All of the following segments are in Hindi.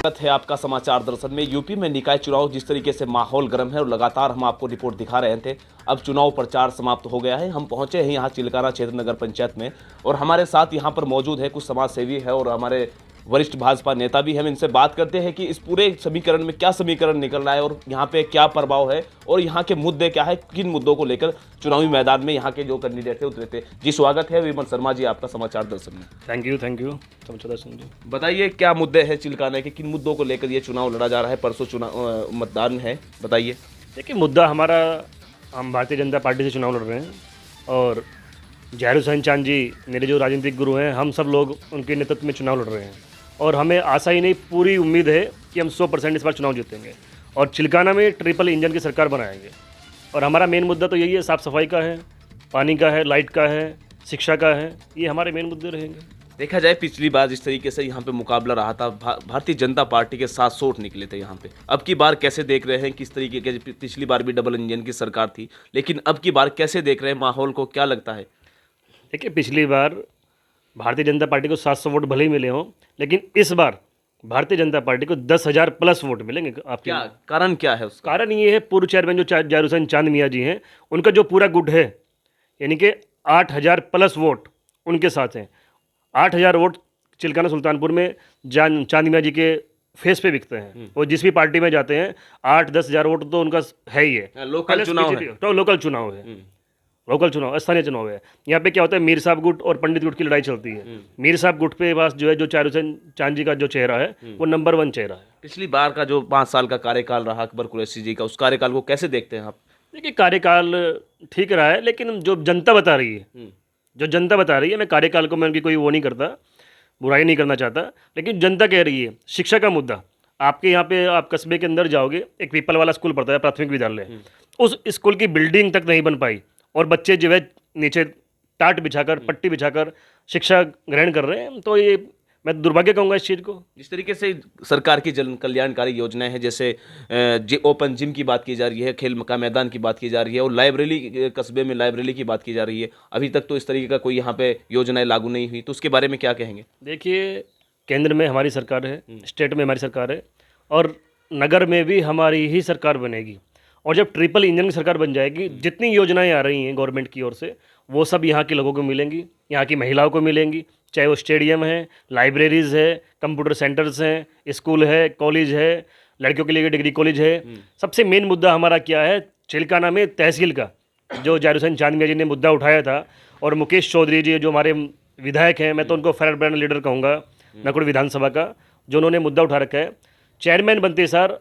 स्वागत है आपका समाचार दर्शन में। यूपी में निकाय चुनाव जिस तरीके से माहौल गर्म है और लगातार हम आपको रिपोर्ट दिखा रहे थे। अब चुनाव प्रचार समाप्त हो गया है। हम पहुंचे हैं यहाँ चिलकाना क्षेत्र नगर पंचायत में और हमारे साथ यहाँ पर मौजूद है कुछ समाज सेवी है और हमारे वरिष्ठ भाजपा नेता भी। हम इनसे बात करते हैं कि इस पूरे समीकरण में क्या समीकरण निकल रहा है और यहाँ पे क्या प्रभाव है और यहाँ के मुद्दे क्या है, किन मुद्दों को लेकर चुनावी मैदान में यहाँ के जो कैंडिडेट थे उतरे थे। जी स्वागत है विमल शर्मा जी आपका समाचार दर्शन में। थैंक यू समाचार दर्शन जी। बताइए क्या मुद्दे हैं चिलकाने के, किन मुद्दों को लेकर ये चुनाव लड़ा जा रहा है? परसों चुनाव मतदान है, बताइए। देखिए मुद्दा हमारा, हम भारतीय जनता पार्टी से चुनाव लड़ रहे हैं और जाहिर हुसैन चांद जी मेरे जो राजनीतिक गुरु हैं, हम सब लोग उनके नेतृत्व में चुनाव लड़ रहे हैं और हमें आशा ही नहीं पूरी उम्मीद है कि हम 100% इस बार चुनाव जीतेंगे और चिलकाना में ट्रिपल इंजन की सरकार बनाएंगे। और हमारा मेन मुद्दा तो यही है, साफ़ सफाई का है, पानी का है, लाइट का है, शिक्षा का है, ये हमारे मेन मुद्दे रहेंगे। देखा जाए पिछली बार जिस तरीके से यहाँ पे मुकाबला रहा था, भारतीय जनता पार्टी के 700 वोट निकले थे यहाँ पे। अब की बार कैसे देख रहे हैं, किस तरीके के? पिछली बार भी डबल इंजन की सरकार थी, लेकिन अब की बार कैसे देख रहे हैं माहौल को, क्या लगता है? देखिए पिछली बार भारतीय जनता पार्टी को 700 वोट भले ही मिले हों, लेकिन इस बार भारतीय जनता पार्टी को 10,000 प्लस वोट मिलेंगे। आपके क्या कारण क्या है उसका? कारण ये है, पूर्व चेयरमैन जो जाहिर हुसैन चांद मियाँ जी हैं, उनका जो पूरा गुट है, यानी कि 8,000 प्लस वोट उनके साथ हैं। 8,000 वोट चिलकाना सुल्तानपुर में चांद मियाँ जी के फेस पे बिकते हैं। वो जिस भी पार्टी में जाते हैं 8-10 हज़ार वोट तो उनका है ही है। लोकल चुनाव है, तो लोकल चुनाव है, लोकल चुनाव, स्थानीय चुनाव है। यहाँ पे क्या होता है, मीर साहब गुट और पंडित गुट की लड़ाई चलती है। मीर साहब गुट पे पास जो है, जो जाहिर हुसैन चांद जी का जो चेहरा है वो नंबर 1 चेहरा है। पिछली बार का जो 5 साल का कार्यकाल रहा अकबर कुरैशी जी का, उस कार्यकाल को कैसे देखते हैं आप? देखिए कार्यकाल ठीक रहा है, लेकिन जो जनता बता रही है, जो जनता बता रही है, मैं कार्यकाल को मैं उनकी कोई वो नहीं करता, बुराई नहीं करना चाहता, लेकिन जनता कह रही है शिक्षा का मुद्दा। आपके यहाँ पे आप कस्बे के अंदर जाओगे, एक पीपल वाला स्कूल पड़ता है, प्राथमिक विद्यालय, उस स्कूल की बिल्डिंग तक नहीं बन पाई और बच्चे जो है नीचे टाट बिछाकर, पट्टी बिछाकर शिक्षा ग्रहण कर रहे हैं। तो ये मैं दुर्भाग्य कहूँगा इस चीज़ को। जिस तरीके से सरकार की जन कल्याणकारी योजनाएं हैं, जैसे ओपन जिम की बात की जा रही है, खेल का मैदान की बात की जा रही है और लाइब्रेरी, कस्बे में लाइब्रेरी की बात की जा रही है, अभी तक तो इस तरीके का कोई यहाँ पे योजनाएं लागू नहीं हुई, तो उसके बारे में क्या कहेंगे? देखिए केंद्र में हमारी सरकार है, स्टेट में हमारी सरकार है और नगर में भी हमारी ही सरकार बनेगी। और जब ट्रिपल इंजन की सरकार बन जाएगी, जितनी योजनाएं आ रही हैं गवर्नमेंट की ओर से, वो सब यहाँ के लोगों को मिलेंगी, यहाँ की महिलाओं को मिलेंगी, चाहे वो स्टेडियम है, लाइब्रेरीज़ है, कंप्यूटर सेंटर्स हैं, स्कूल है, कॉलेज है, लड़कियों के लिए डिग्री कॉलेज है। सबसे मेन मुद्दा हमारा क्या है, चिलकाना में तहसील का, जो जाहिर हुसैन चांद मियाँ जी ने मुद्दा उठाया था और मुकेश चौधरी जी जो हमारे विधायक हैं, मैं तो उनको फायर ब्रांड लीडर कहूँगा नकुड़ विधानसभा का, जो उन्होंने मुद्दा उठा रखा है, चेयरमैन बनते सर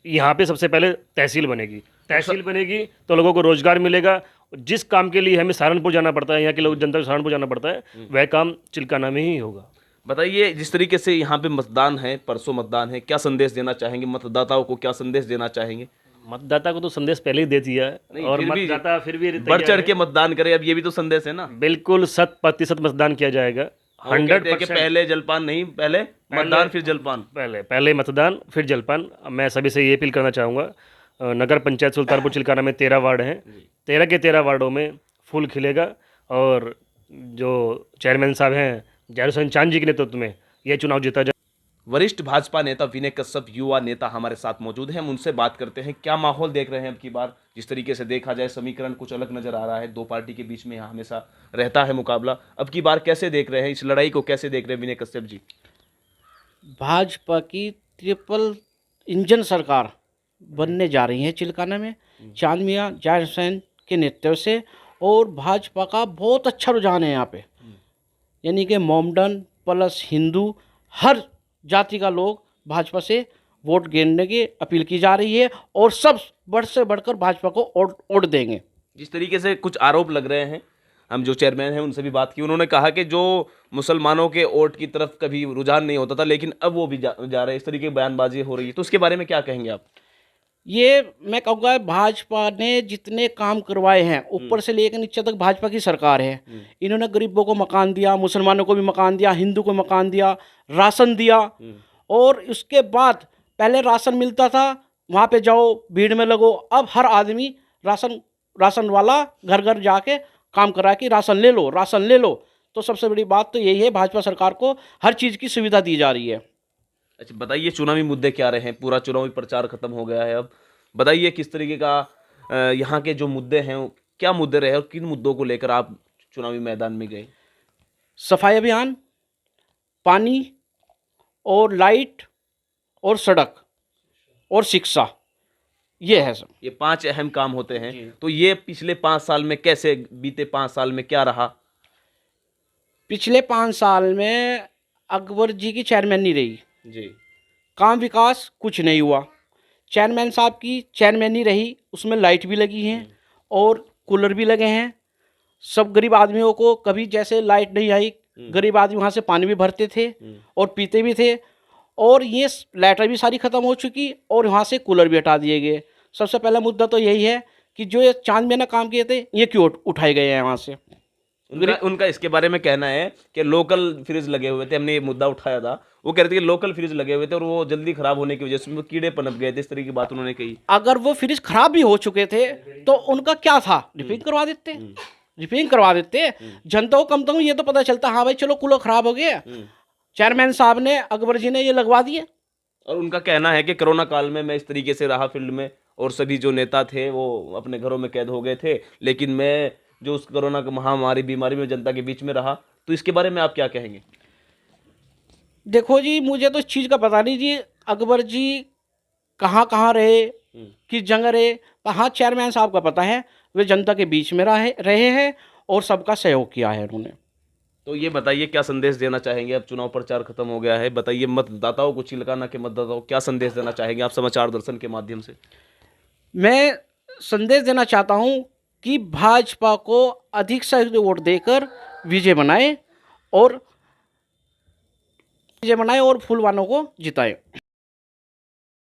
यहाँ पे सबसे पहले तहसील बनेगी। तहसील बनेगी तो लोगों को रोजगार मिलेगा। जिस काम के लिए हमें सहारनपुर जाना पड़ता है, यहाँ के लोग जनता को सहारनपुर जाना पड़ता है, वह काम चिलकाना में ही होगा। बताइए जिस तरीके से यहाँ पे मतदान है, परसों मतदान है, क्या संदेश देना चाहेंगे मतदाताओं को, क्या संदेश देना चाहेंगे? मतदाता को तो संदेश पहले ही दे दिया है और मतदाता फिर भी बढ़ चढ़ के मतदान करे, अब ये भी तो संदेश है ना। बिल्कुल 100% मतदान किया जाएगा। 100% पहले जलपान नहीं, पहले मतदान फिर जलपान, पहले मतदान फिर जलपान। मैं सभी से ये अपील करना चाहूँगा, नगर पंचायत सुल्तानपुर चिलकाना में 13 वार्ड हैं, 13 के 13 वार्डों में फूल खिलेगा और जो चेयरमैन साहब हैं जाहिर हुसैन चांद जी के नेतृत्व में यह चुनाव जीता जाए। वरिष्ठ भाजपा नेता विनय कश्यप युवा नेता हमारे साथ मौजूद हैं, हम उनसे बात करते हैं क्या माहौल देख रहे हैं अब की बार। जिस तरीके से देखा जाए समीकरण कुछ अलग नजर आ रहा है, दो पार्टी के बीच में यहाँ हमेशा रहता है मुकाबला, अब की बार कैसे देख रहे हैं इस लड़ाई को, कैसे देख रहे हैं विनय कश्यप जी? भाजपा की ट्रिपल इंजन सरकार बनने जा रही है चिलकाना में, चांद मियाँ जाहिर हुसैन के नेतृत्व से, और भाजपा का बहुत अच्छा रुझान है यहाँ पे, यानी कि मोमडन प्लस हिंदू, हर जाति का लोग भाजपा से वोट गिरने की अपील की जा रही है और सब बढ़ से बढ़कर भाजपा को वोट देंगे। जिस तरीके से कुछ आरोप लग रहे हैं, हम जो चेयरमैन हैं उनसे भी बात की, उन्होंने कहा कि जो मुसलमानों के वोट की तरफ कभी रुझान नहीं होता था, लेकिन अब वो भी जा रहे हैं, इस तरीके की बयानबाजी हो रही है, तो उसके बारे में क्या कहेंगे आप? ये मैं कहूँगा भाजपा ने जितने काम करवाए हैं ऊपर से लेकर नीचे तक भाजपा की सरकार है। इन्होंने गरीबों को मकान दिया, मुसलमानों को भी मकान दिया, हिंदू को मकान दिया, राशन दिया, और उसके बाद पहले राशन मिलता था, वहाँ पे जाओ भीड़ में लगो, अब हर आदमी राशन वाला घर घर जाके काम करा कि राशन ले लो, राशन ले लो। तो सबसे बड़ी बात तो यही है, भाजपा सरकार को हर चीज़ की सुविधा दी जा रही है। अच्छा, बताइए चुनावी मुद्दे क्या रहे हैं? पूरा चुनावी प्रचार खत्म हो गया है अब। बताइए किस तरीके का यहाँ के जो मुद्दे हैं वो क्या मुद्दे रहे और किन मुद्दों को लेकर आप चुनावी मैदान में गए? सफाई अभियान, पानी और लाइट और सड़क और शिक्षा, ये है सब। ये 5 अहम काम होते हैं। जी। तो ये पिछले 5 साल में कैसे बीते 5 साल में क्या रहा? पिछले 5 साल में अकबर जी की चेयरमैनी रही, जी। काम विकास कुछ नहीं हुआ। चेयरमैन साहब की चेयरमैनी रही, उसमें लाइट भी लगी हैं और कूलर भी लगे हैं। सब गरीब आदमियों को कभी जैसे लाइट नहीं आई, गरीब आदमी वहाँ से पानी भी भरते थे और पीते भी थे। और ये लाइटें भी सारी ख़त्म हो चुकी और वहाँ से कूलर भी हटा दिए गए। सबसे पहला मुद्दा तो यही है कि जो ये चांद में ना काम किए थे, ये क्यों उठाए गए हैं वहाँ से। उनका इसके बारे में कहना है कि लोकल फ्रिज लगे हुए थे। हमने ये मुद्दा उठाया था, वो कह रहे थे कि लोकल फ्रिज लगे हुए थे और वो जल्दी खराब होने की वजह से उसमें कीड़े पनप गए थे। इस तरह की बात उन्होंने कही। अगर वो फ्रिज खराब भी हो चुके थे तो उनका क्या था, रिपेयरिंग करवा देते, रिपेयरिंग करवा देते। जनता को कम से कम ये तो पता चलता, हाँ भाई चलो कूलर खराब हो गया, चेयरमैन साहब ने, अकबर जी ने ये लगवा दिए। और उनका कहना है कि कोरोना काल में मैं इस तरीके से रहा फील्ड में और सभी जो नेता थे वो अपने घरों में कैद हो गए थे, लेकिन मैं जो उस कोरोना की महामारी बीमारी में जनता के बीच में रहा। तो इसके बारे में आप क्या कहेंगे? देखो जी, मुझे तो इस चीज़ का पता नहीं जी, अकबर जी कहाँ कहाँ रहे, किस जगह रहे, पर हाँ चेयरमैन साहब का पता है, वे जनता के बीच में रहे हैं और सबका सहयोग किया है उन्होंने। तो ये बताइए क्या संदेश देना चाहेंगे? अब चुनाव प्रचार खत्म हो गया है, बताइए मतदाताओं को, चिलकाना के मतदाताओं को क्या संदेश देना चाहेंगे आप समाचार दर्शन के माध्यम से? मैं संदेश देना चाहता हूँ कि भाजपा को अधिक से अधिक वोट देकर विजय बनाए और फूलवानों को जिताए।